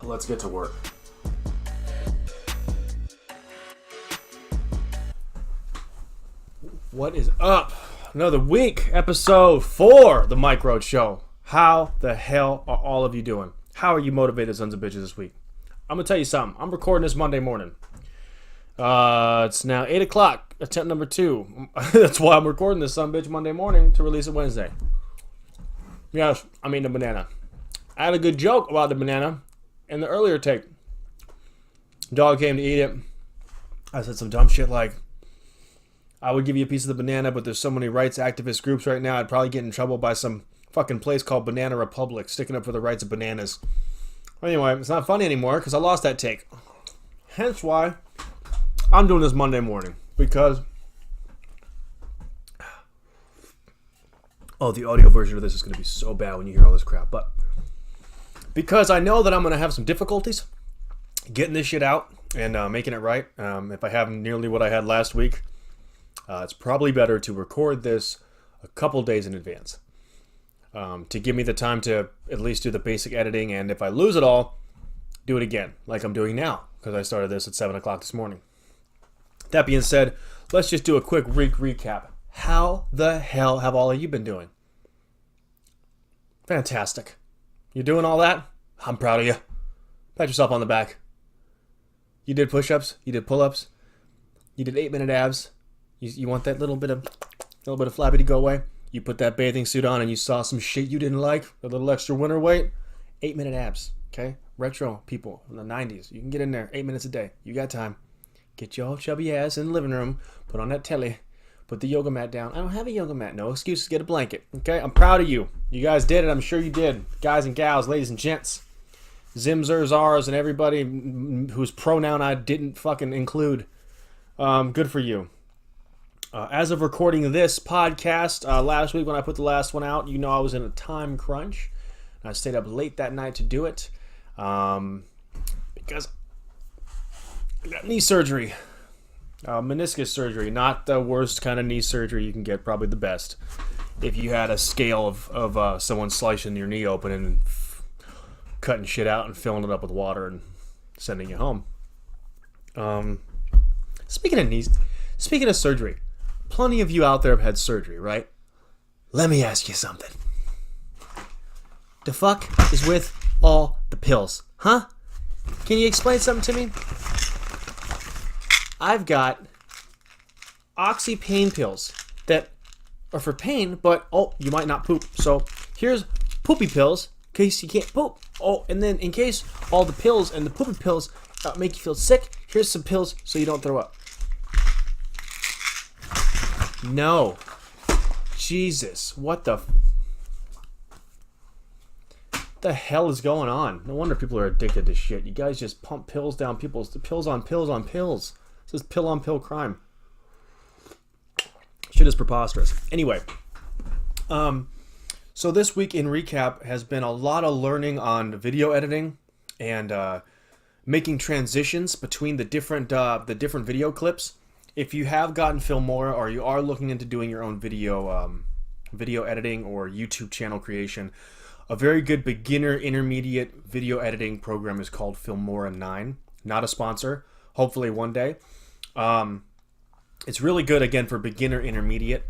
let's get to work. What is up? Another week, episode 4 of the Mike Roach Show. How the hell are all of you doing? How are you motivated sons of bitches this week? I'm going to tell you something. I'm recording this Monday morning. It's now 8 o'clock, attempt number 2. That's why I'm recording this son bitch Monday morning to release it Wednesday. Yes, I'm eating a banana. I had a good joke about the banana in the earlier take. Dog came to eat it. I said some dumb shit like, I would give you a piece of the banana, but there's so many rights activist groups right now, I'd probably get in trouble by some fucking place called Banana Republic, sticking up for the rights of bananas. Anyway, it's not funny anymore because I lost that take. Hence why I'm doing this Monday morning. Because, oh, the audio version of this is going to be so bad when you hear all this crap. But because I know that I'm going to have some difficulties getting this shit out and making it right. If I have nearly what I had last week, it's probably better to record this a couple days in advance to give me the time to at least do the basic editing, and if I lose it all, do it again, like I'm doing now, because I started this at 7 o'clock this morning. That being said, let's just do a quick recap. How the hell have all of you been doing? Fantastic. You doing all that? I'm proud of you. Pat yourself on the back. You did push-ups, you did pull-ups, you did 8-minute abs. You want that little bit of flabby to go away? You put that bathing suit on and you saw some shit you didn't like, a little extra winter weight. 8-minute abs, okay? Retro people from the 90s. You can get in there 8 minutes a day. You got time. Get your chubby ass in the living room. Put on that telly. Put the yoga mat down. I don't have a yoga mat. No excuses. Get a blanket, okay? I'm proud of you. You guys did it. I'm sure you did. Guys and gals, ladies and gents. Zimzers, Zars, and everybody whose pronoun I didn't fucking include. Good for you. As of recording this podcast, last week when I put the last one out, you know I was in a time crunch. I stayed up late that night to do it because I got knee surgery, meniscus surgery. Not the worst kind of knee surgery you can get, probably the best. If you had a scale of someone slicing your knee open and cutting shit out and filling it up with water and sending you home. Speaking of surgery, plenty of you out there have had surgery, right? Let me ask you something. The fuck is with all the pills, huh? Can you explain something to me? I've got oxy pain pills that are for pain, but, oh, you might not poop. So here's poopy pills in case you can't poop. Oh, and then in case all the pills and the poopy pills make you feel sick, here's some pills so you don't throw up. No. Jesus. What the hell is going on? No wonder people are addicted to shit. You guys just pump pills down people's pills on pills on pills. This is pill on pill crime. Shit is preposterous. Anyway, so this week in recap has been a lot of learning on video editing and making transitions between the different video clips. If you have gotten Filmora or you are looking into doing your own video editing or YouTube channel creation, a very good beginner intermediate video editing program is called Filmora 9. Not a sponsor. Hopefully one day. It's really good, again, for beginner intermediate.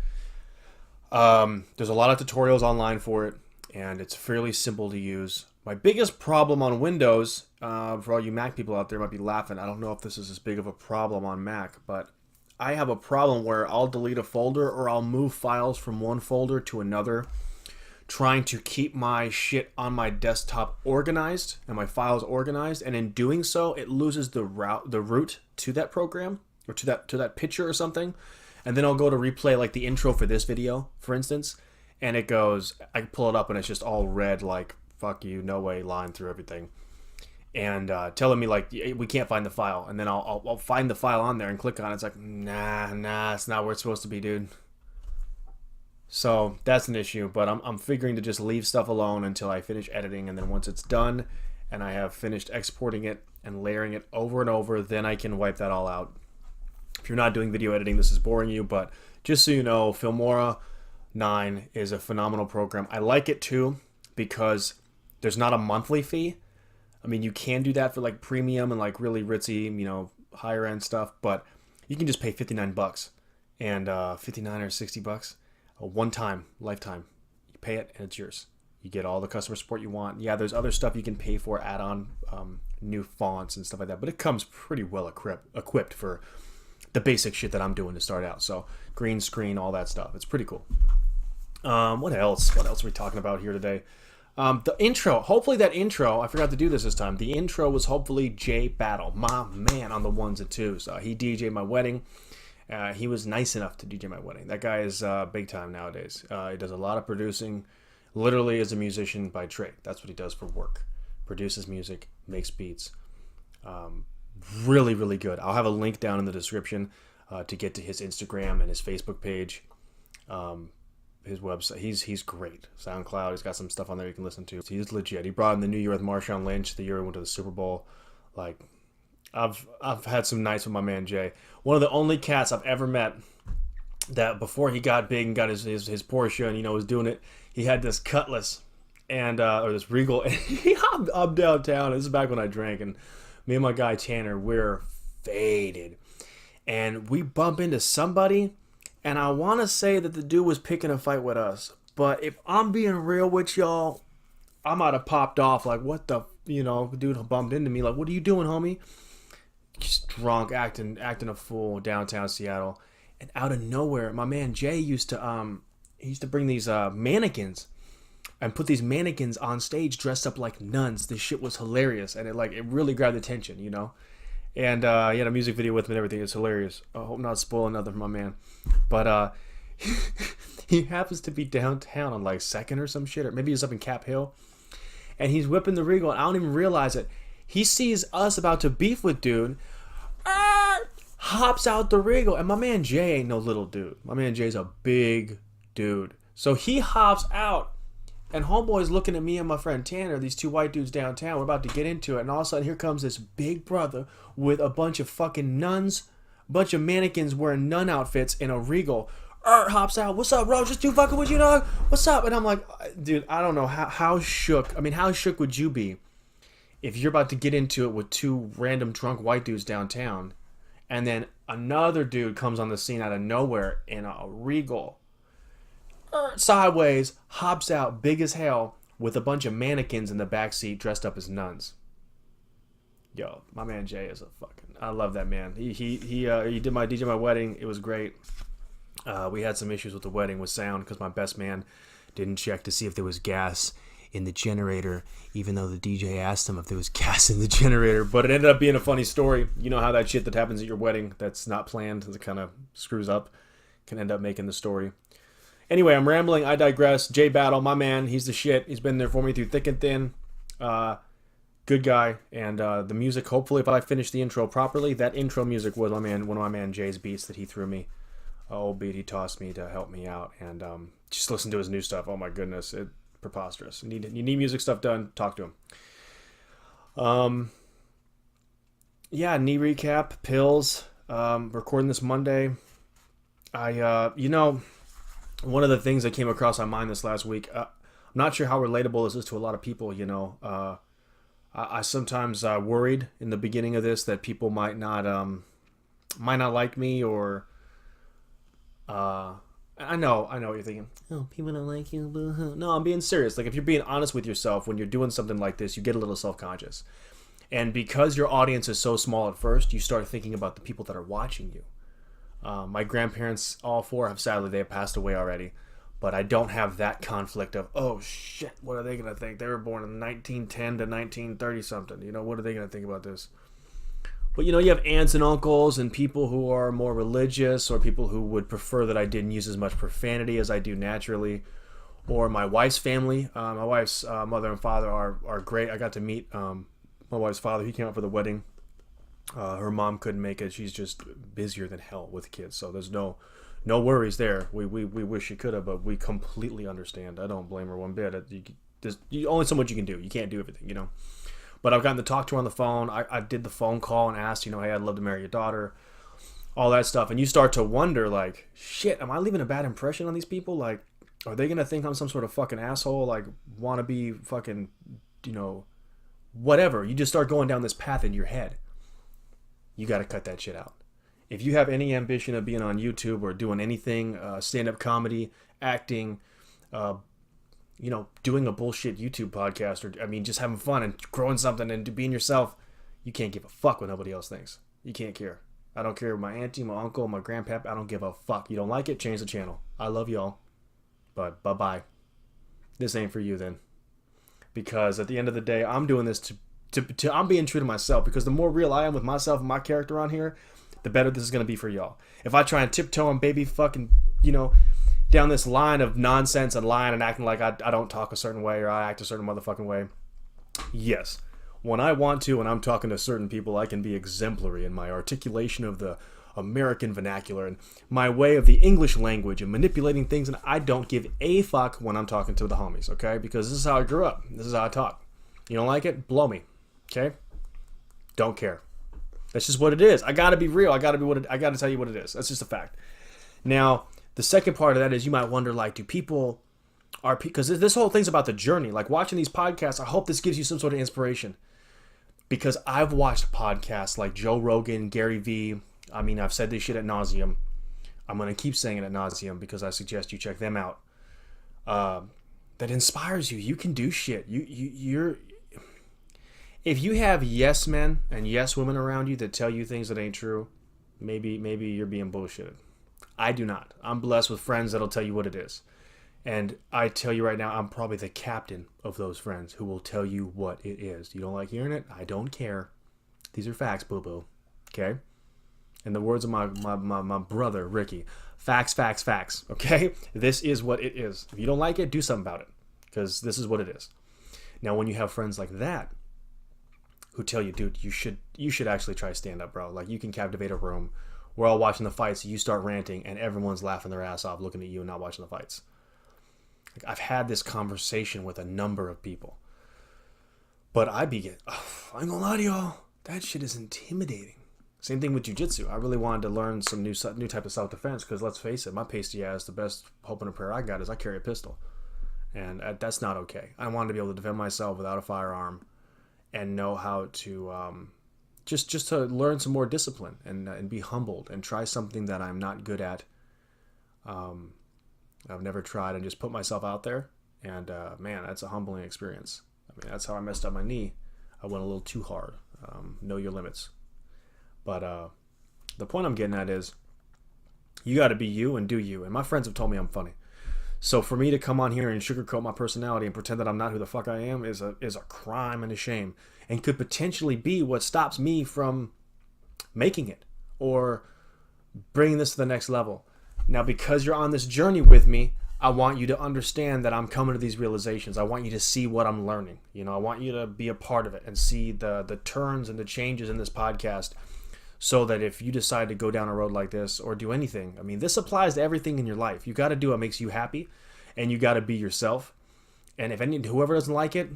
There's a lot of tutorials online for it, and it's fairly simple to use. My biggest problem on Windows, for all you Mac people out there might be laughing, I don't know if this is as big of a problem on Mac, but I have a problem where I'll delete a folder or I'll move files from one folder to another, trying to keep my shit on my desktop organized and my files organized, and in doing so, it loses the root to that program or to that picture or something, and then I'll go to replay like the intro for this video, for instance, and it goes, I pull it up and it's just all red, like fuck you, no way, line through everything. And telling me like we can't find the file, and then I'll find the file on there and click on it. It's like nah, it's not where it's supposed to be, dude. So that's an issue, but I'm figuring to just leave stuff alone until I finish editing, and then once it's done and I have finished exporting it and layering it over and over, then I can wipe that all out. If you're not doing video editing, this is boring you, but just so you know, Filmora 9 is a phenomenal program. I like it too because there's not a monthly fee. I mean, you can do that for like premium and like really ritzy, higher end stuff, but you can just pay $59 and 59 or $60, a one time, lifetime. You pay it and it's yours. You get all the customer support you want. Yeah, there's other stuff you can pay for, add on new fonts and stuff like that, but it comes pretty well equipped for the basic shit that I'm doing to start out. So green screen, all that stuff. It's pretty cool. What else? What else are we talking about here today? The intro. Hopefully that intro, I forgot to do this time. The intro was hopefully Jay Battle, my man on the ones and twos. He DJ'd my wedding. He was nice enough to DJ my wedding. That guy is big time nowadays. He does a lot of producing. Literally is a musician by trade. That's what he does for work. Produces music, makes beats. Really, really good. I'll have a link down in the description to get to his Instagram and his Facebook page. His website. He's great. SoundCloud. He's got some stuff on there you can listen to. He's legit. He brought in the New Year with Marshawn Lynch. The year he went to the Super Bowl. Like, I've had some nights with my man Jay. One of the only cats I've ever met that before he got big and got his Porsche and was doing it. He had this Cutlass and or this Regal, and he hopped up downtown. This is back when I drank, and me and my guy Tanner, we're faded, and we bump into somebody, and I want to say that the dude was picking a fight with us, but if I'm being real with y'all, I might have popped off like, what the, dude bumped into me like, what are you doing, homie? Just drunk, acting a fool downtown Seattle, and out of nowhere, my man Jay used to bring these mannequins and put these mannequins on stage dressed up like nuns. This shit was hilarious, and it really grabbed attention, And he had a music video with him and everything. It's hilarious. I hope not spoiling nothing for my man. But he happens to be downtown on like 2nd or some shit, or maybe he's up in Cap Hill, and he's whipping the Regal, and I don't even realize it. He sees us about to beef with dude, hops out the Regal, and my man Jay ain't no little dude. My man Jay's a big dude. So he hops out, and homeboy's looking at me and my friend Tanner, these two white dudes downtown. We're about to get into it, and all of a sudden here comes this big brother with a bunch of fucking nuns, a bunch of mannequins wearing nun outfits in a Regal. Hops out. What's up, bro? Just two fucking with you, dog. What's up? And I'm like, dude, I don't know how shook. I mean, how shook would you be if you're about to get into it with two random drunk white dudes downtown, and then another dude comes on the scene out of nowhere in a Regal, sideways, hops out big as hell with a bunch of mannequins in the backseat dressed up as nuns. Yo, my man Jay is a fucking, I love that man. He did my DJ my wedding. It was great. We had some issues with the wedding with sound because my best man didn't check to see if there was gas in the generator, even though the DJ asked him if there was gas in the generator. But it ended up being a funny story. You know how that shit that happens at your wedding that's not planned, that kind of screws up, can end up making the story. Anyway, I'm rambling. I digress. Jay Battle, my man, he's the shit. He's been there for me through thick and thin. Good guy. And the music, hopefully, if I finish the intro properly, that intro music was one of my man Jay's beats that he threw me. Old beat he tossed me to help me out. And just listen to his new stuff. Oh, my goodness. It's preposterous. You need music stuff done, talk to him. Yeah, knee recap, pills. Recording this Monday. One of the things that came across my mind this last week, I'm not sure how relatable this is to a lot of people, I sometimes worried in the beginning of this that people might not like me, or I know what you're thinking. Oh, people don't like you. No, I'm being serious. Like, if you're being honest with yourself when you're doing something like this, you get a little self-conscious. And because your audience is so small at first, you start thinking about the people that are watching you. My grandparents, all four, they have passed away already, but I don't have that conflict of, oh shit, what are they going to think? They were born in 1910 to 1930 something. What are they going to think about this? But you have aunts and uncles and people who are more religious, or people who would prefer that I didn't use as much profanity as I do naturally, or my wife's family. My wife's mother and father are great. I got to meet my wife's father. He came out for the wedding. Her mom couldn't make it. She's just busier than hell with kids, so there's no worries there. We wish she could have, but we completely understand. I don't blame her one bit. There's only so much you can do. You can't do everything, But I've gotten to talk to her on the phone. I did the phone call and asked, hey, I'd love to marry your daughter, all that stuff. And you start to wonder, like, shit, am I leaving a bad impression on these people? Like, are they gonna think I'm some sort of fucking asshole, like wannabe fucking, whatever. You just start going down this path in your head. You got to cut that shit out. If you have any ambition of being on YouTube or doing anything, stand-up comedy, acting, doing a bullshit YouTube podcast, or just having fun and growing something and being yourself, you can't give a fuck what nobody else thinks. You can't care. I don't care. My auntie, my uncle, my grandpap, I don't give a fuck. You don't like it? Change the channel. I love y'all. But bye-bye. This ain't for you then. Because at the end of the day, I'm doing this to I'm being true to myself. Because the more real I am with myself and my character on here, the better this is going to be for y'all. If I try and tiptoe and baby fucking, down this line of nonsense and lying and acting like I don't talk a certain way or I act a certain motherfucking way, yes. When I want to and I'm talking to certain people, I can be exemplary in my articulation of the American vernacular and my way of the English language and manipulating things, and I don't give a fuck when I'm talking to the homies, okay? Because this is how I grew up. This is how I talk. You don't like it? Blow me, okay? Don't care. That's just what it is. I gotta be real. I gotta tell you what it is. That's just a fact. Now, the second part of that is you might wonder, like, because this whole thing's about the journey. Like, watching these podcasts, I hope this gives you some sort of inspiration. Because I've watched podcasts like Joe Rogan, Gary Vee. I've said this shit ad nauseum. I'm going to keep saying it ad nauseum because I suggest you check them out. That inspires you. You can do shit. You're. If you have yes men and yes women around you that tell you things that ain't true, maybe you're being bullshitted. I do not. I'm blessed with friends that'll tell you what it is. And I tell you right now, I'm probably the captain of those friends who will tell you what it is. You don't like hearing it? I don't care. These are facts, boo-boo. Okay? In the words of my brother, Ricky, facts, facts, facts. Okay? This is what it is. If you don't like it, do something about it. Because this is what it is. Now, when you have friends like that who tell you, dude, you should actually try stand-up, bro. Like, you can captivate a room. We're all watching the fights. You start ranting, and everyone's laughing their ass off looking at you and not watching the fights. Like, I've had this conversation with a number of people. But I ain't gonna lie to y'all, that shit is intimidating. Same thing with jiu-jitsu. I really wanted to learn some new type of self-defense because let's face it, my pasty ass, the best hope and a prayer I got is I carry a pistol. And that's not okay. I wanted to be able to defend myself without a firearm and know how to just to learn some more discipline and be humbled and try something that I'm not good at. I've never tried and just put myself out there. And man, that's a humbling experience. That's how I messed up my knee. I went a little too hard. Know your limits. But the point I'm getting at is you got to be you and do you. And my friends have told me I'm funny. So for me to come on here and sugarcoat my personality and pretend that I'm not who the fuck I am is a crime and a shame. And could potentially be what stops me from making it or bringing this to the next level. Now, because you're on this journey with me, I want you to understand that I'm coming to these realizations. I want you to see what I'm learning. I want you to be a part of it and see the turns and the changes in this podcast so that if you decide to go down a road like this or do anything, this applies to everything in your life. You got to do what makes you happy and you got to be yourself. And if whoever doesn't like it,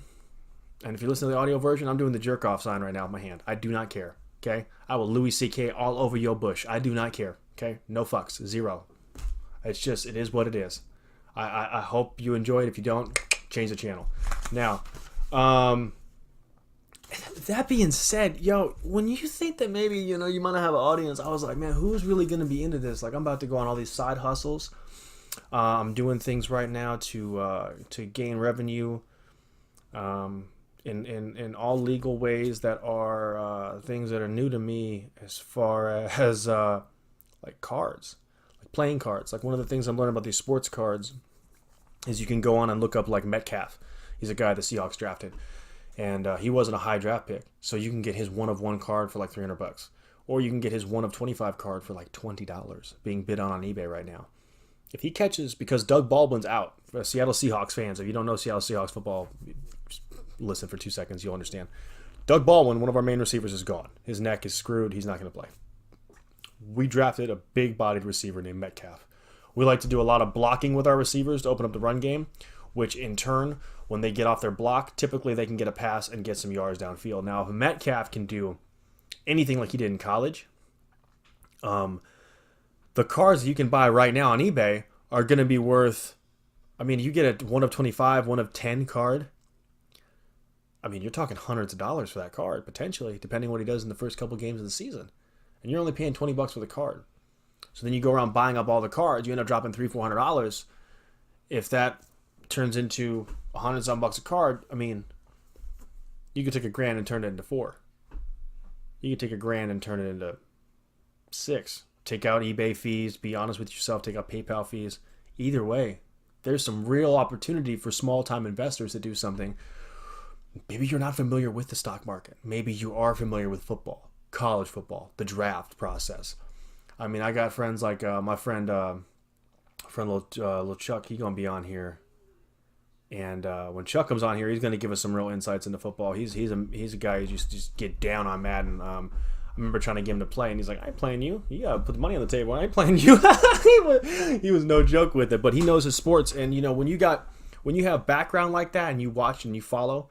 and if you listen to the audio version, I'm doing the jerk off sign right now with my hand. I do not care. Okay? I will Louis C.K. all over your bush. I do not care. Okay? No fucks. Zero. It is what it is. I hope you enjoy it. If you don't, change the channel. Now, that being said, when you think that maybe, you might not have an audience, I was like, man, who's really going to be into this? Like, I'm about to go on all these side hustles. I'm doing things right now to gain revenue in all legal ways that are things that are new to me as far as like cards. Playing cards. Like, one of the things I'm learning about these sports cards is you can go on and look up like Metcalf. He's a guy the Seahawks drafted, and he wasn't a high draft pick, so you can get his 1-of-1 card for like $300, or you can get his 1-of-25 card for like $20 being bid on eBay right now. If he catches, because Doug Baldwin's out, for Seattle Seahawks fans, if you don't know Seattle Seahawks football, just listen for 2 seconds, you'll understand. Doug Baldwin, one of our main receivers, is gone. His neck is screwed. He's not going to play. We drafted a big-bodied receiver named Metcalf. We like to do a lot of blocking with our receivers to open up the run game, which in turn, when they get off their block, typically they can get a pass and get some yards downfield. Now, if Metcalf can do anything like he did in college, the cards that you can buy right now on eBay are going to be worth, you get a 1-of-25, 1-of-10 card. I mean, you're talking hundreds of dollars for that card, potentially, depending on what he does in the first couple games of the season. And you're only paying $20 for the card. So then you go around buying up all the cards, you end up dropping $300-$400. If that turns into $100 a card, I mean, you could take $1,000 and turn it into $4. You could take $1,000 and turn it into $6. Take out eBay fees, be honest with yourself, take out PayPal fees. Either way, there's some real opportunity for small-time investors to do something. Maybe you're not familiar with the stock market. Maybe you are familiar with football, college football, the draft process. I mean, I got friends like my friend Little Chuck. He's going to be on here. And when Chuck comes on here, he's going to give us some real insights into football. He's a guy who just get down on Madden. I remember trying to get him to play, and he's like, I ain't playing you. You got to put the money on the table. I ain't playing you. He was no joke with it, but he knows his sports. And, you know, when you have background like that and you watch and you follow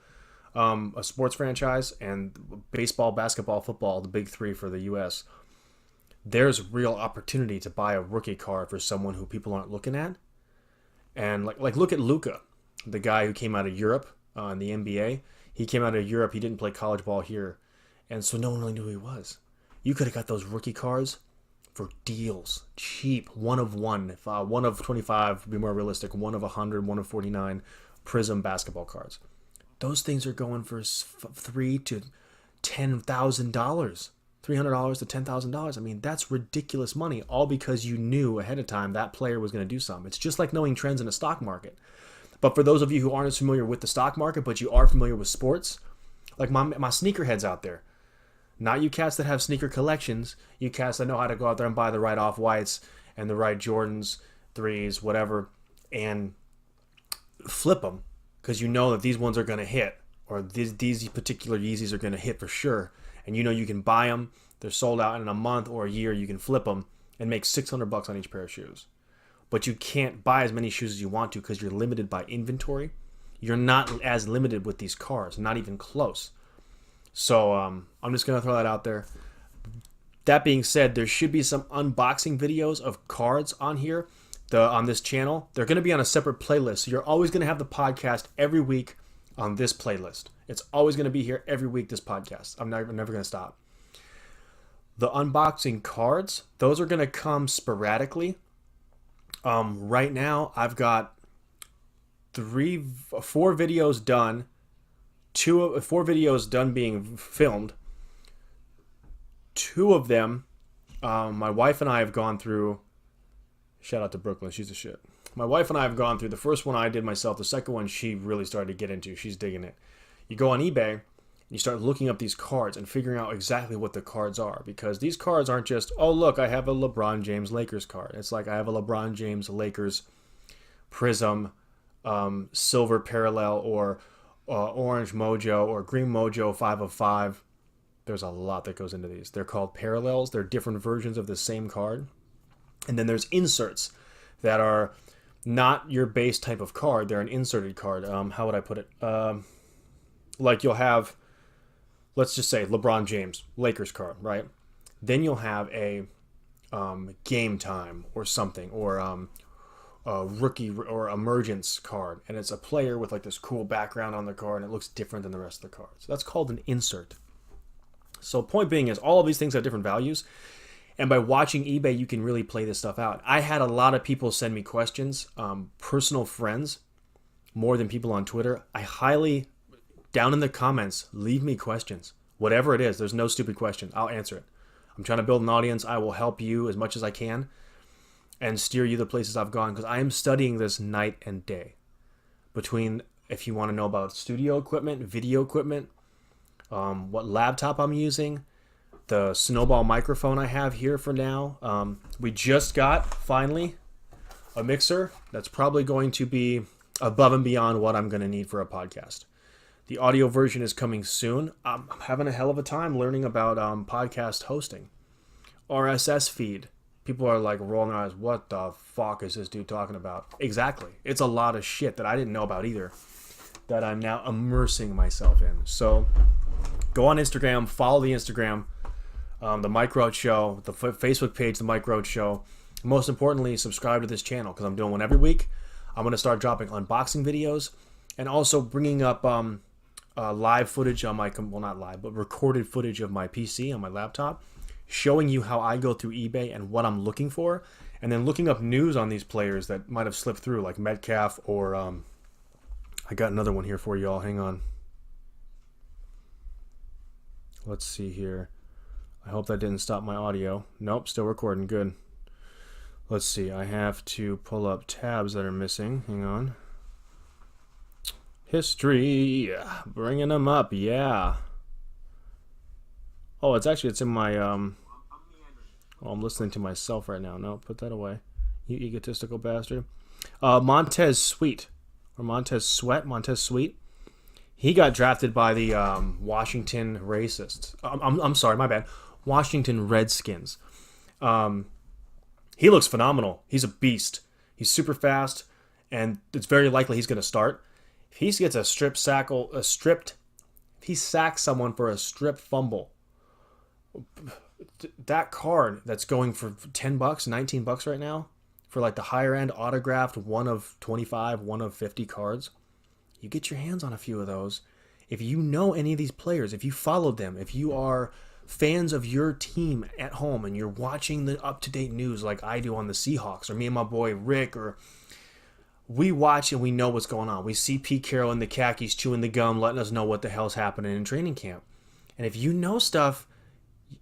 a sports franchise and baseball, basketball, football, the big three for the U.S., there's real opportunity to buy a rookie card for someone who people aren't looking at. And like look at Luka, the guy who came out of Europe in the NBA. He came out of Europe. He didn't play college ball here. And so no one really knew who he was. You could have got those rookie cards for deals, cheap, one of 25 would be more realistic, one of 100, one of 49 Prism basketball cards. Those things are going for $3,000 to $10,000, $300 to $10,000. I mean, that's ridiculous money, all because you knew ahead of time that player was going to do something. It's just like knowing trends in a stock market. But for those of you who aren't as familiar with the stock market, but you are familiar with sports, like my sneakerheads out there, not you cats that have sneaker collections, you cats that know how to go out there and buy the right Off-Whites and the right Jordans, 3s, whatever, and flip them because you know that these ones are going to hit, or these particular Yeezys are going to hit for sure, and you know you can buy them, they're sold out in a month or a year, you can flip them and make $600 on each pair of shoes. But you can't buy as many shoes as you want to because you're limited by inventory. You're not as limited with these cars, not even close. So I'm just going to throw that out there. That being said, there should be some unboxing videos of cards on here, on this channel. They're going to be on a separate playlist. So you're always going to have the podcast every week on this playlist. It's always going to be here every week, this podcast. I'm never going to stop. The unboxing cards, those are going to come sporadically. Right now, I've got 4 videos done. 4 videos done being filmed. 2 of them, my wife and I have gone through. Shout out to Brooklyn, she's a shit. My wife and I have gone through. The first one I did myself. The second one she really started to get into. She's digging it. You go on eBay and you start looking up these cards and figuring out exactly what the cards are, because these cards aren't just, oh look, I have a LeBron James Lakers card. It's like I have a LeBron James Lakers Prism silver parallel, or orange mojo, or green mojo 5 of 5. There's a lot that goes into these. They're called parallels. They're different versions of the same card. And then there's inserts that are not your base type of card. They're an inserted card. How would I put it? Like you'll have, let's just say LeBron James Lakers card, right? Then you'll have a game time or something, or a rookie or emergence card, and it's a player with like this cool background on the card, and it looks different than the rest of the cards. So that's called an insert. So point being is, all of these things have different values, and by watching eBay, you can really play this stuff out. I had a lot of people send me questions, personal friends, more than people on Twitter. I highly, down in the comments, leave me questions. Whatever it is, there's no stupid question. I'll answer it. I'm trying to build an audience. I will help you as much as I can and steer you the places I've gone, because I am studying this night and day. Between, if you want to know about studio equipment, video equipment, what laptop I'm using, the Snowball microphone I have here for now. We just got, finally, a mixer that's probably going to be above and beyond what I'm going to need for a podcast. The audio version is coming soon. I'm having a hell of a time learning about podcast hosting. RSS feed. People are like rolling their eyes, what the fuck is this dude talking about? Exactly. It's a lot of shit that I didn't know about either, that I'm now immersing myself in. So go on Instagram, follow the Instagram, the Mike Roach Show, the Facebook page, the Mike Roach Show. Most importantly, subscribe to this channel, because I'm doing one every week. I'm going to start dropping unboxing videos, and also bringing up live footage on my, well, not live, but recorded footage of my PC on my laptop, showing you how I go through eBay and what I'm looking for, and then looking up news on these players that might have slipped through, like Metcalf or I got another one here for y'all. Hang on. Let's see here. I hope that didn't stop my audio. Nope, still recording. Good. Let's see. I have to pull up tabs that are missing. Hang on. History. Bringing them up. Yeah. Oh, it's in my Oh, I'm listening to myself right now. No, put that away. You egotistical bastard. Montez Sweat. Or Montez Sweat. Montez Sweat. He got drafted by the Washington racists. I'm sorry, my bad. Washington Redskins. He looks phenomenal. He's a beast. He's super fast, and it's very likely he's going to start. If he gets if he sacks someone for a strip fumble, that card that's going for $10, $19 right now, for like the higher end autographed 1 of 25, 1 of 50 cards, you get your hands on a few of those. If you know any of these players, if you followed them, if you are fans of your team at home and you're watching the up-to-date news like I do on the Seahawks, or me and my boy Rick, or we watch and we know what's going on. We see Pete Carroll in the khakis chewing the gum, letting us know what the hell's happening in training camp. And if you know stuff,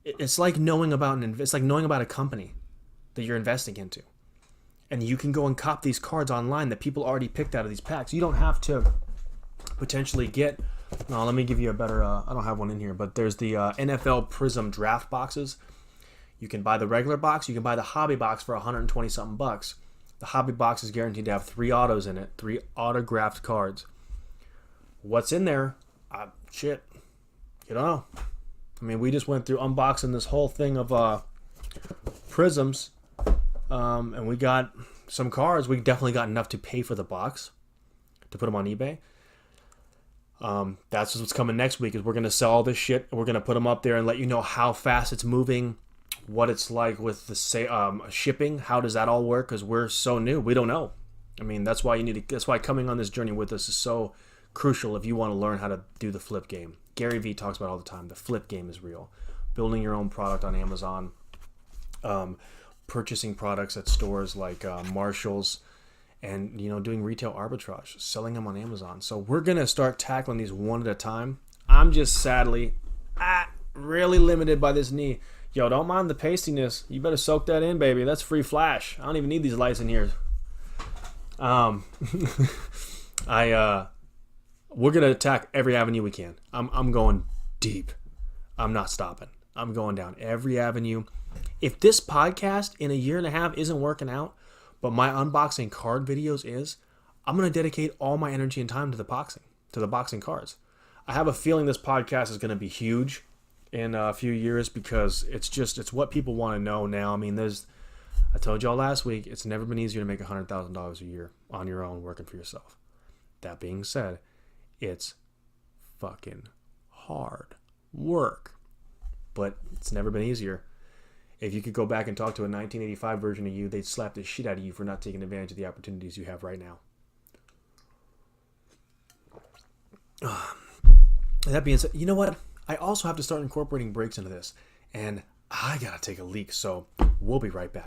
it's like knowing about a company that you're investing into. And you can go and cop these cards online that people already picked out of these packs. You don't have to potentially get... No, let me give you a better... I don't have one in here, but there's the NFL Prism draft boxes. You can buy the regular box. You can buy the hobby box for 120-something bucks. The hobby box is guaranteed to have 3 autos in it, 3 autographed cards. What's in there? Shit. You don't know. I mean, we just went through unboxing this whole thing of Prisms, and we got some cards. We definitely got enough to pay for the box to put them on eBay. That's what's coming next week. Is we're gonna sell all this shit and we're gonna put them up there and let you know how fast it's moving, what it's like with the shipping. How does that all work? Because we're so new, we don't know. I mean, that's why that's why coming on this journey with us is so crucial if you want to learn how to do the flip game. Gary Vee talks about it all the time. The flip game is real. Building your own product on Amazon, purchasing products at stores like Marshall's, and doing retail arbitrage, selling them on Amazon. So we're gonna start tackling these one at a time. I'm just sadly really limited by this knee. Yo, don't mind the pastiness. You better soak that in, baby. That's free flash. I don't even need these lights in here. We're gonna attack every avenue we can. I'm going deep. I'm not stopping. I'm going down every avenue. If this podcast in a year and a half isn't working out, but my unboxing card videos is, I'm going to dedicate all my energy and time to the boxing cards. I have a feeling this podcast is going to be huge in a few years because it's what people want to know now. I mean, I told y'all last week, it's never been easier to make $100,000 a year on your own working for yourself. That being said, it's fucking hard work, but it's never been easier. If you could go back and talk to a 1985 version of you, they'd slap the shit out of you for not taking advantage of the opportunities you have right now. That being said, you know what? I also have to start incorporating breaks into this, and I gotta take a leak, so we'll be right back.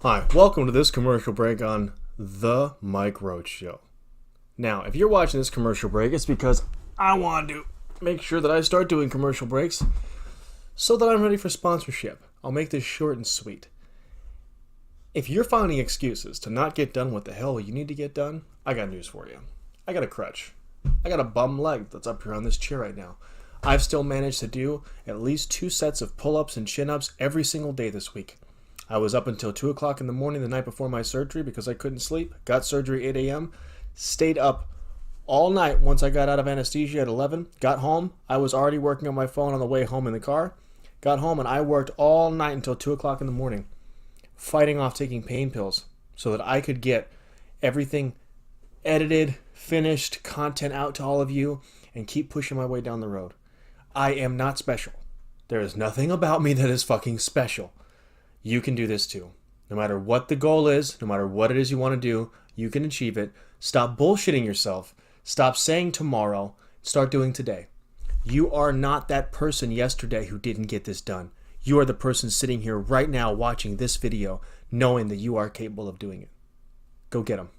Hi, welcome to this commercial break on The Mike Roach Show. Now, if you're watching this commercial break, it's because I want to make sure that I start doing commercial breaks so that I'm ready for sponsorship. I'll make this short and sweet. If you're finding excuses to not get done what the hell you need to get done, I got news for you. I got a crutch. I got a bum leg that's up here on this chair right now. I've still managed to do at least 2 sets of pull-ups and chin-ups every single day this week. I was up until 2 o'clock in the morning the night before my surgery because I couldn't sleep. Got surgery 8 a.m. Stayed up all night once I got out of anesthesia at 11. Got home. I was already working on my phone on the way home in the car. Got home and I worked all night until 2 o'clock in the morning, fighting off taking pain pills so that I could get everything edited, finished, content out to all of you, and keep pushing my way down the road. I am not special. There is nothing about me that is fucking special. You can do this too. No matter what the goal is, no matter what it is you want to do, you can achieve it. Stop bullshitting yourself. Stop saying tomorrow. Start doing today. You are not that person yesterday who didn't get this done. You are the person sitting here right now watching this video, knowing that you are capable of doing it. Go get them.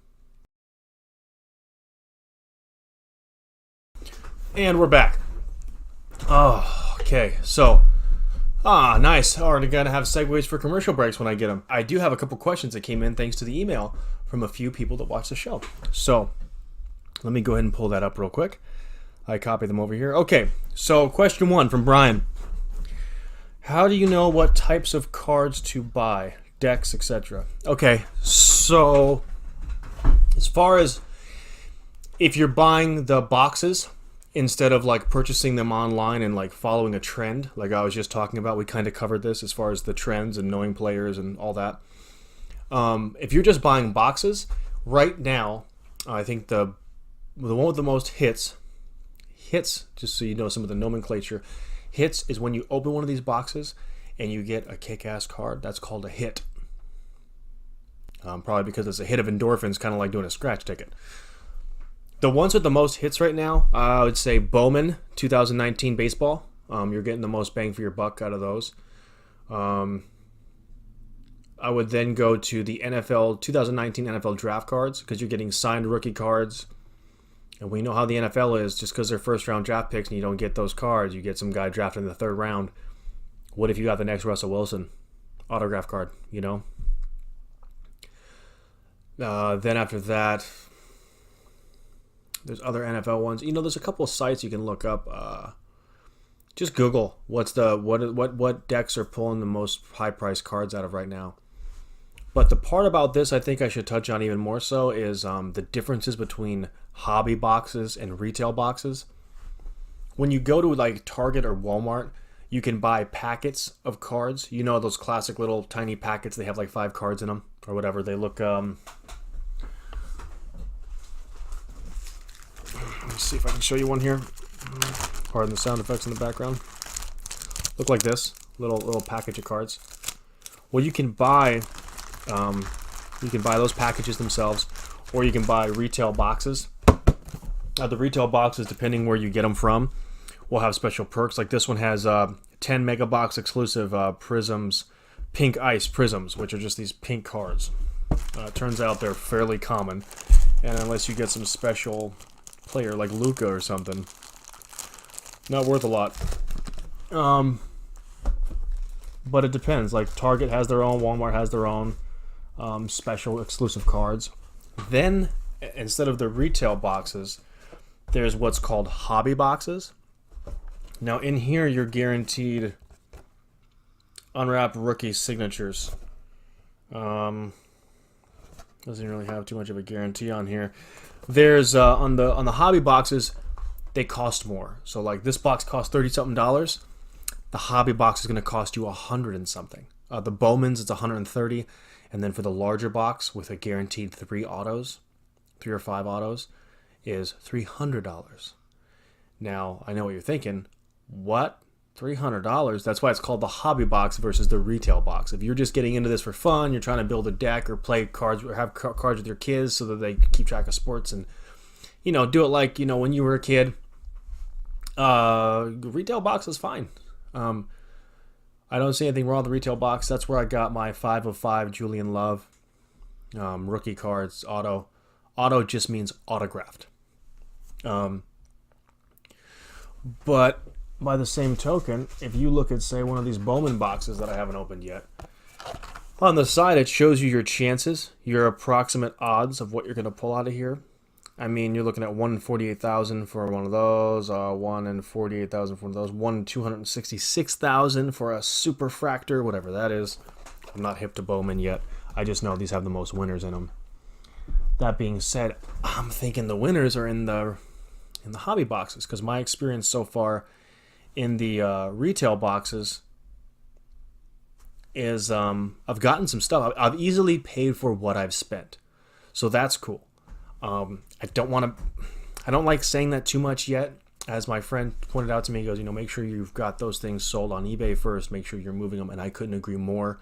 And we're back. Oh, okay. So, nice. Already gonna have segues for commercial breaks when I get them. I do have a couple questions that came in thanks to the email from a few people that watch the show. So, let me go ahead and pull that up real quick. I copied them over here. Okay, so question 1 from Brian. How do you know what types of cards to buy, decks, etc.? Okay, so as far as if you're buying the boxes instead of like purchasing them online and like following a trend, like I was just talking about, we kind of covered this as far as the trends and knowing players and all that. If you're just buying boxes, right now, I think the one with the most hits, just so you know some of the nomenclature, hits is when you open one of these boxes and you get a kick-ass card. That's called a hit. Probably because it's a hit of endorphins, kind of like doing a scratch ticket. The ones with the most hits right now, I would say Bowman 2019 baseball. You're getting the most bang for your buck out of those. I would then go to the NFL 2019 NFL draft cards because you're getting signed rookie cards. And we know how the NFL is. Just because they're first-round draft picks and you don't get those cards, you get some guy drafted in the 3rd round. What if you got the next Russell Wilson autograph card, you know? Then after that, there's other NFL ones. You know, there's a couple of sites you can look up. Just Google what decks are pulling the most high-priced cards out of right now. But the part about this I think I should touch on even more so is the differences between hobby boxes and retail boxes. When you go to like Target or Walmart, you can buy packets of cards. You know those classic little tiny packets, they have like 5 cards in them or whatever. They look, let me see if I can show you one here. Pardon the sound effects in the background. Look like this, little package of cards. Well, you can buy those packages themselves, or you can buy retail boxes. The retail boxes, depending where you get them from, will have special perks. Like this one has 10 mega box exclusive prisms, pink ice prisms, which are just these pink cards. Turns out they're fairly common, and unless you get some special player like Luca or something, not worth a lot. But it depends. Like Target has their own, Walmart has their own special exclusive cards. Then, instead of the retail boxes, there's what's called hobby boxes. Now, in here, you're guaranteed unwrapped rookie signatures. Doesn't really have too much of a guarantee on here. There's on the hobby boxes, they cost more. So, like this box costs $30-something. The hobby box is going to cost you $100 and something. The Bowman's, it's $130. And then for the larger box with a guaranteed 3 or 5 autos, is $300. Now, I know what you're thinking. What? $300? That's why it's called the hobby box versus the retail box. If you're just getting into this for fun, you're trying to build a deck or play cards or have cards with your kids so that they keep track of sports and, you know, do it like, you know, when you were a kid, retail box is fine. I don't see anything wrong with the retail box. That's where I got my 5 of 5 Julian Love rookie cards, auto. Auto just means autographed. But by the same token, if you look at, say, one of these Bowman boxes that I haven't opened yet, on the side it shows you your chances, your approximate odds of what you're going to pull out of here. I mean, you're looking at 1 in 48,000 for one of those, 1 in 48,000 for one of those, 1 in 266,000 for a superfractor, whatever that is. I'm not hip to Bowman yet. I just know these have the most winners in them. That being said, I'm thinking the winners are in the hobby boxes, because my experience so far in the retail boxes is I've gotten some stuff. I've easily paid for what I've spent, so that's cool. I don't like saying that too much yet. As my friend pointed out to me, he goes, you know, make sure you've got those things sold on eBay first. Make sure you're moving them, and I couldn't agree more.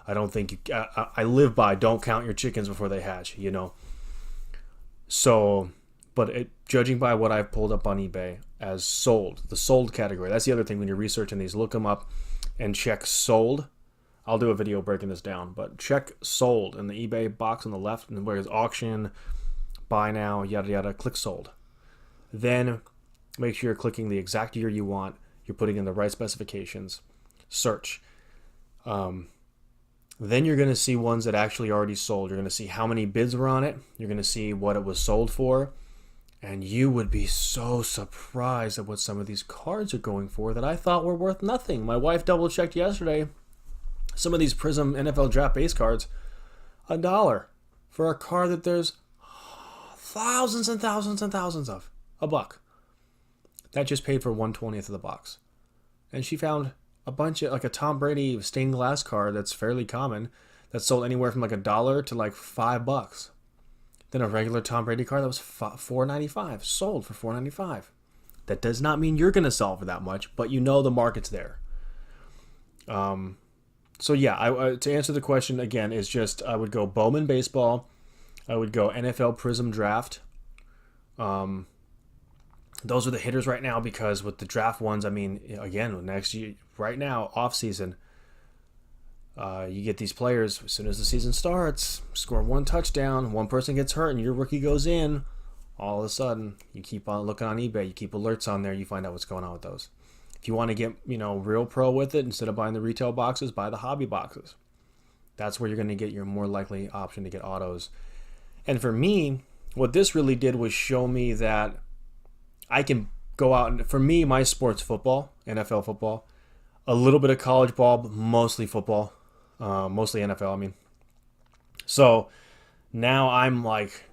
I don't think I live by don't count your chickens before they hatch, you know. So, but judging by what I've pulled up on eBay as sold, the sold category, that's the other thing when you're researching these, look them up and check sold. I'll do a video breaking this down, but check sold in the eBay box on the left, and where it's auction, buy now, yada yada, click sold. Then make sure you're clicking the exact year you want, you're putting in the right specifications, search. Then you're going to see ones that actually already sold. You're going to see how many bids were on it. You're going to see what it was sold for. And you would be so surprised at what some of these cards are going for that I thought were worth nothing. My wife double checked yesterday. Some of these Prism NFL Draft base cards, $1 for a card that there's thousands and thousands and thousands of. $1. That just paid for 1/20th of the box. And she found a bunch of, like a Tom Brady stained glass card that's fairly common, that sold anywhere from like $1 to like $5. Then a regular Tom Brady card that was $4.95, sold for $4.95. That does not mean you're going to sell for that much, but you know the market's there. So yeah, to answer the question again, is just I would go Bowman Baseball, I would go NFL Prism Draft. Those are the hitters right now, because with the draft ones, I mean, again, next year, right now, off season, you get these players as soon as the season starts, score one touchdown, one person gets hurt, and your rookie goes in. All of a sudden, you keep on looking on eBay, you keep alerts on there, you find out what's going on with those. If you want to get, real pro with it, instead of buying the retail boxes, buy the hobby boxes. That's where you're going to get your more likely option to get autos. And for me, what this really did was show me that I can go out and, for me, my sport's football, NFL football, a little bit of college ball, but mostly football, mostly NFL, I mean. So now I'm like,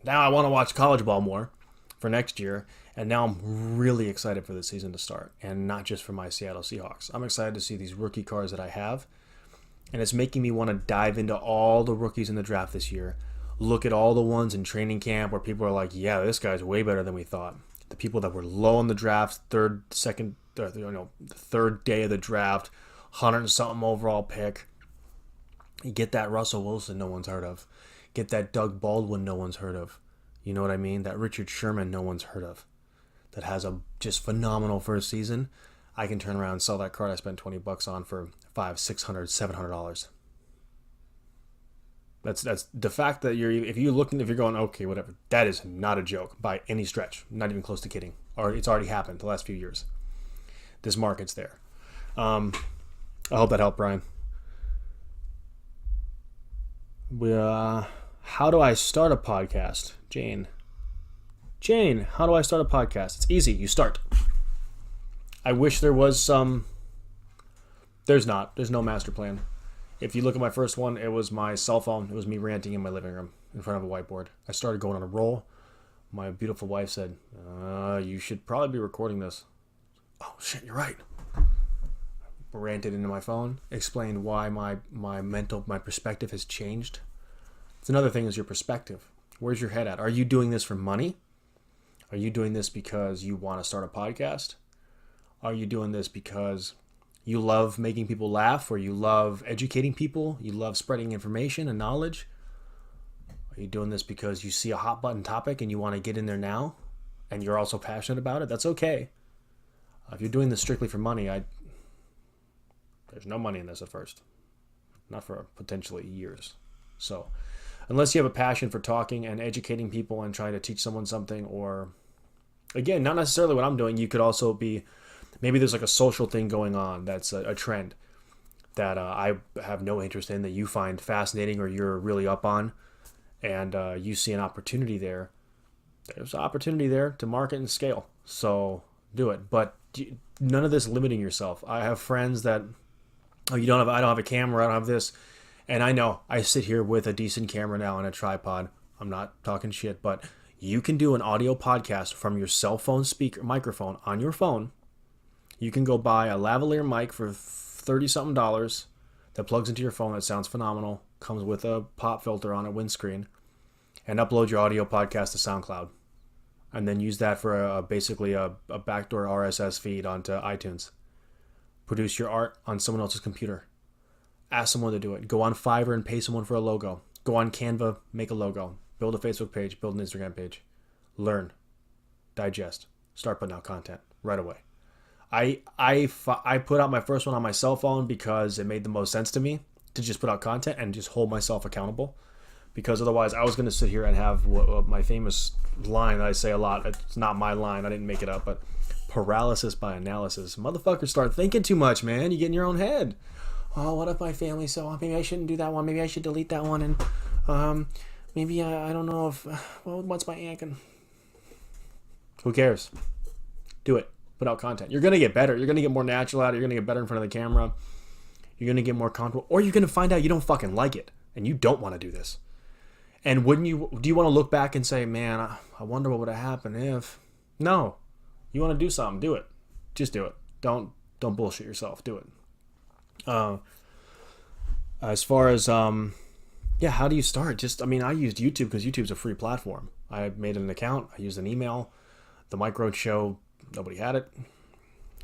now I want to watch college ball more for next year. And now I'm really excited for the season to start, and not just for my Seattle Seahawks. I'm excited to see these rookie cards that I have, and it's making me want to dive into all the rookies in the draft this year, look at all the ones in training camp where people are like, yeah, this guy's way better than we thought. The people that were low on the draft, third day of the draft, 100 and something overall pick. You get that Russell Wilson no one's heard of. Get that Doug Baldwin no one's heard of. You know what I mean? That Richard Sherman no one's heard of. That has a just phenomenal first season. I can turn around and sell that card I spent $20 on for $500, $600, $700. That's the fact that if you're going, okay, whatever, that is not a joke by any stretch. Not even close to kidding. Or it's already happened the last few years. This market's there. I hope that helped, Brian. How do I start a podcast? Jane, how do I start a podcast? It's easy. You start. I wish there was some. There's not. There's no master plan. If you look at my first one, it was my cell phone. It was me ranting in my living room in front of a whiteboard. I started going on a roll. My beautiful wife said, you should probably be recording this. Oh, shit, you're right. Ranted into my phone. Explained why my perspective has changed. It's another thing is your perspective. Where's your head at? Are you doing this for money? Are you doing this because you want to start a podcast? Are you doing this because you love making people laugh, or you love educating people? You love spreading information and knowledge? Are you doing this because you see a hot button topic and you want to get in there now, and you're also passionate about it? That's okay. If you're doing this strictly for money, there's no money in this at first. Not for potentially years. So unless you have a passion for talking and educating people and trying to teach someone something, or again, not necessarily what I'm doing, you could also be, maybe there's like a social thing going on that's a trend that I have no interest in, that you find fascinating or you're really up on, and you see an opportunity there. There's an opportunity there to market and scale. So do it. But none of this limiting yourself. I have friends that, I don't have a camera, I don't have this. And I know I sit here with a decent camera now and a tripod. I'm not talking shit, but you can do an audio podcast from your cell phone microphone on your phone. You can go buy a lavalier mic for $30-something that plugs into your phone, that sounds phenomenal, comes with a pop filter on a windscreen, and upload your audio podcast to SoundCloud. And then use that for basically a backdoor RSS feed onto iTunes. Produce your art on someone else's computer. Ask someone to do it. Go on Fiverr and pay someone for a logo. Go on Canva, make a logo. Build a Facebook page, build an Instagram page. Learn, digest, start putting out content right away. I put out my first one on my cell phone because it made the most sense to me to just put out content and just hold myself accountable. Because otherwise I was going to sit here and have my famous line that I say a lot. It's not my line. I didn't make it up, but paralysis by analysis. Motherfuckers start thinking too much, man. You get in your own head. Oh, what if my family so maybe I shouldn't do that one. Maybe I should delete that one. And maybe I don't know if, well, what's my aunt can... Who cares? Do it. Put out content. You're going to get better. You're going to get more natural at it. You're going to get better in front of the camera. You're going to get more comfortable. Or you're going to find out you don't fucking like it. And you don't want to do this. And do you want to look back and say, man, I wonder what would have happened if... No. You want to do something, do it. Just do it. Don't bullshit yourself. Do it. As far as, how do you start? I used YouTube because YouTube's a free platform. I made an account. I used an email. The Mike Roach Show, nobody had it.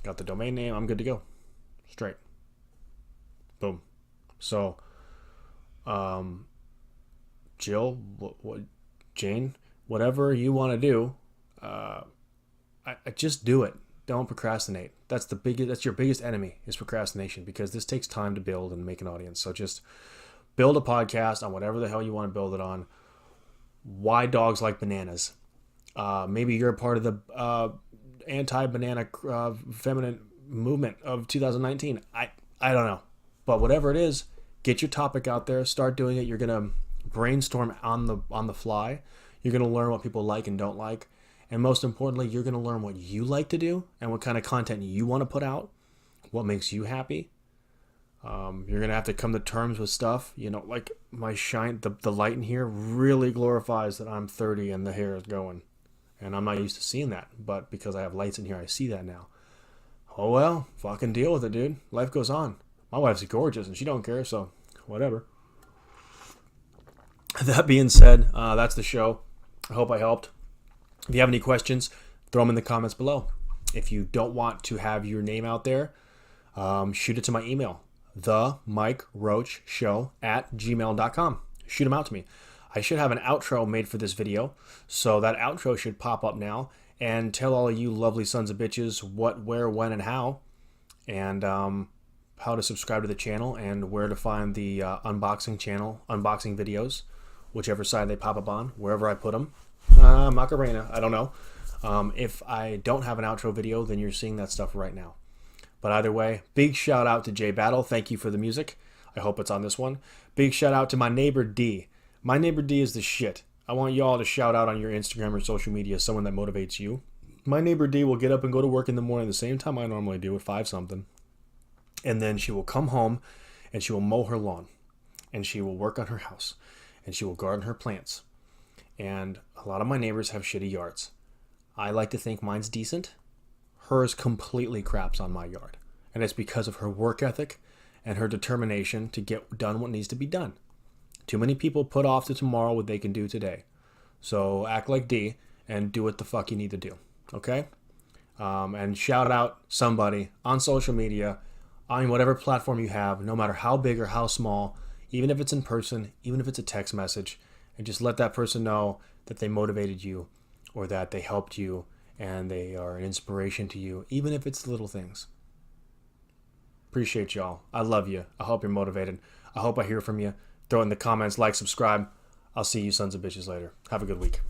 Got the domain name. I'm good to go. Straight. Boom. So, Jill, Jane, whatever you want to do, I just do it. Don't procrastinate. That's your biggest enemy is procrastination, because this takes time to build and make an audience. So just build a podcast on whatever the hell you want to build it on. Why dogs like bananas? Maybe you're a part of the anti-banana feminine movement of 2019. I don't know. But whatever it is, get your topic out there. Start doing it. You're going to brainstorm on the fly. You're going to learn what people like and don't like. And most importantly, you're going to learn what you like to do and what kind of content you want to put out, what makes you happy. You're going to have to come to terms with stuff. Like my shine, the light in here really glorifies that I'm 30 and the hair is going. And I'm not used to seeing that. But because I have lights in here, I see that now. Oh well, fucking deal with it, dude. Life goes on. My wife's gorgeous and she don't care, so whatever. That being said, that's the show. I hope I helped. If you have any questions, throw them in the comments below. If you don't want to have your name out there, shoot it to my email, themikeroachshow@gmail.com. Shoot them out to me. I should have an outro made for this video, so that outro should pop up now and tell all of you lovely sons of bitches what, where, when, and how, and how to subscribe to the channel and where to find the unboxing videos, whichever side they pop up on, wherever I put them. Macarena, I don't know. If I don't have an outro video, then you're seeing that stuff right now. But either way, big shout out to J Battle. Thank you for the music. I hope it's on this one. Big shout out to my neighbor D. My neighbor D is the shit. I want y'all to shout out on your Instagram or social media someone that motivates you. My neighbor D will get up and go to work in the morning the same time I normally do at 5-something. And then she will come home and she will mow her lawn. And she will work on her house. And she will garden her plants. And a lot of my neighbors have shitty yards. I like to think mine's decent. Hers completely craps on my yard. And it's because of her work ethic and her determination to get done what needs to be done. Too many people put off to tomorrow what they can do today. So act like D and do what the fuck you need to do. Okay? And shout out somebody on social media, on whatever platform you have, no matter how big or how small, even if it's in person, even if it's a text message, and just let that person know that they motivated you or that they helped you and they are an inspiration to you, even if it's little things. Appreciate y'all. I love you. I hope you're motivated. I hope I hear from you. Throw it in the comments, like, subscribe. I'll see you sons of bitches later. Have a good week.